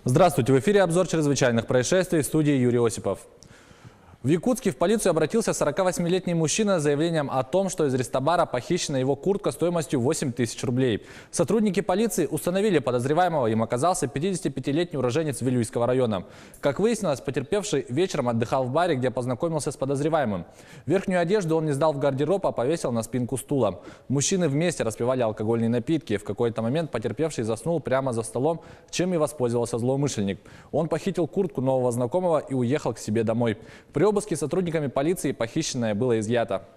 Здравствуйте, в эфире обзор чрезвычайных происшествий, в студии Юрий Осипов. В Якутске в полицию обратился 48-летний мужчина с заявлением о том, что из рестобара похищена его куртка стоимостью 8 тысяч рублей. Сотрудники полиции установили подозреваемого, им оказался 55-летний уроженец Вилюйского района. Как выяснилось, потерпевший вечером отдыхал в баре, где познакомился с подозреваемым. Верхнюю одежду он не сдал в гардероб, а повесил на спинку стула. Мужчины вместе распивали алкогольные напитки. В какой-то момент потерпевший заснул прямо за столом, чем и воспользовался злоумышленник. Он похитил куртку нового знакомого и уехал к себе домой. При обыске сотрудниками полиции похищенное было изъято.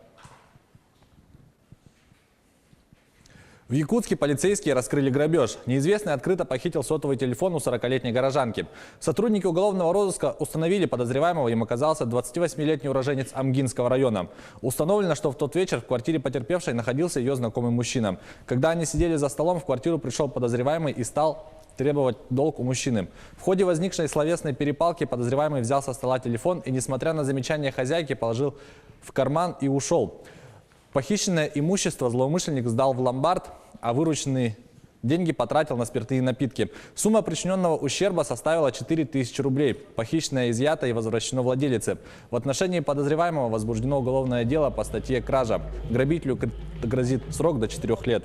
В Якутске полицейские раскрыли грабеж. Неизвестный открыто похитил сотовый телефон у 40-летней горожанки. Сотрудники уголовного розыска установили подозреваемого, им оказался 28-летний уроженец Амгинского района. Установлено, что в тот вечер в квартире потерпевшей находился ее знакомый мужчина. Когда они сидели за столом, в квартиру пришел подозреваемый и стал требовать долг у мужчины. В ходе возникшей словесной перепалки подозреваемый взял со стола телефон и, несмотря на замечания хозяйки, положил в карман и ушел. Похищенное имущество злоумышленник сдал в ломбард, а вырученные деньги потратил на спиртные напитки. Сумма причиненного ущерба составила 4000 рублей. Похищенное изъято и возвращено владелице. В отношении подозреваемого возбуждено уголовное дело по статье «Кража». Грабителю грозит срок до 4 лет.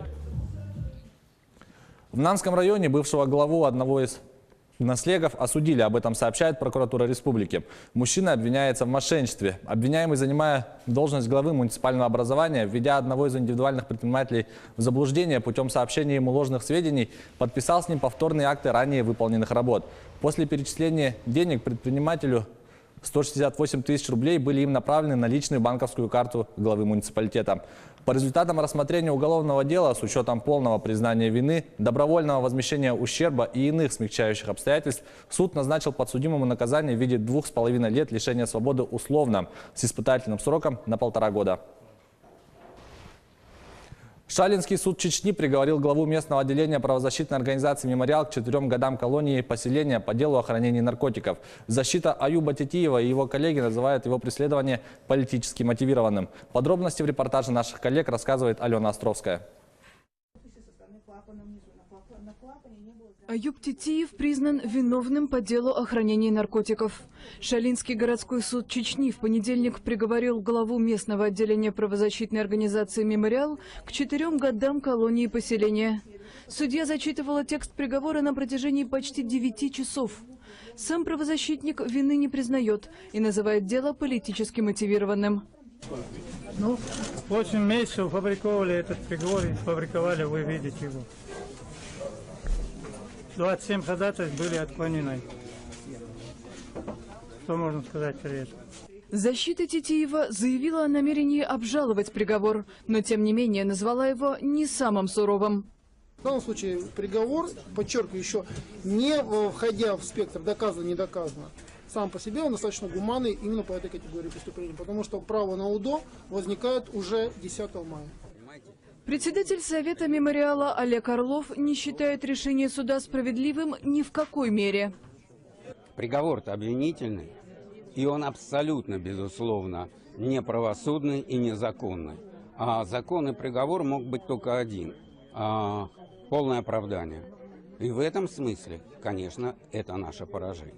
В Нанском районе бывшего главу одного из наследников осудили. Об этом сообщает прокуратура республики. Мужчина обвиняется в мошенничестве. Обвиняемый, занимая должность главы муниципального образования, введя одного из индивидуальных предпринимателей в заблуждение путем сообщения ему ложных сведений, подписал с ним повторные акты ранее выполненных работ. После перечисления денег предпринимателю 168 тысяч рублей были им направлены на личную банковскую карту главы муниципалитета. По результатам рассмотрения уголовного дела, с учетом полного признания вины, добровольного возмещения ущерба и иных смягчающих обстоятельств, суд назначил подсудимому наказание в виде 2,5 лет лишения свободы условно с испытательным сроком на 1,5 года. Шалинский суд Чечни приговорил главу местного отделения правозащитной организации «Мемориал» к 4 годам колонии поселения по делу о хранении наркотиков. Защита Аюба Тетиева и его коллеги называют его преследование политически мотивированным. Подробности в репортаже наших коллег рассказывает Алена Островская. Аюб Тетиев признан виновным по делу о хранении наркотиков. Шалинский городской суд Чечни в понедельник приговорил главу местного отделения правозащитной организации «Мемориал» к 4 годам колонии поселения. Судья зачитывала текст приговора на протяжении почти 9 часов. Сам правозащитник вины не признает и называет дело политически мотивированным. 8 месяцев фабриковали этот приговор, и сфабриковали, вы видите его. 27 ходатайств были отклонены. Что можно сказать про это? Защита Тетиева заявила о намерении обжаловать приговор, но тем не менее назвала его не самым суровым. В данном случае приговор, подчеркиваю еще, не входя в спектр доказано-не доказано, сам по себе он достаточно гуманный именно по этой категории преступлений, потому что право на УДО возникает уже 10 мая. Председатель Совета «Мемориала» Олег Орлов не считает решение суда справедливым ни в какой мере. Приговор-то обвинительный, и он абсолютно, безусловно, неправосудный и незаконный. А законный приговор мог быть только один – полное оправдание. И в этом смысле, конечно, это наше поражение.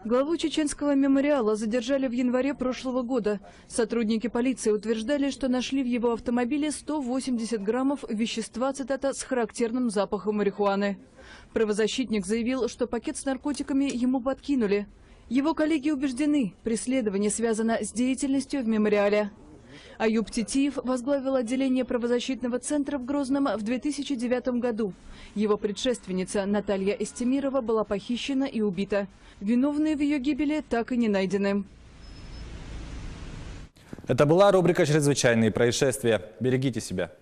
Главу чеченского «Мемориала» задержали в январе прошлого года. Сотрудники полиции утверждали, что нашли в его автомобиле 180 граммов вещества, цитата, с характерным запахом марихуаны. Правозащитник заявил, что пакет с наркотиками ему подкинули. Его коллеги убеждены, преследование связано с деятельностью в «Мемориале». Аюб Тетиев возглавил отделение правозащитного центра в Грозном в 2009 году. Его предшественница Наталья Эстемирова была похищена и убита. Виновные в ее гибели так и не найдены. Это была рубрика «Чрезвычайные происшествия». Берегите себя.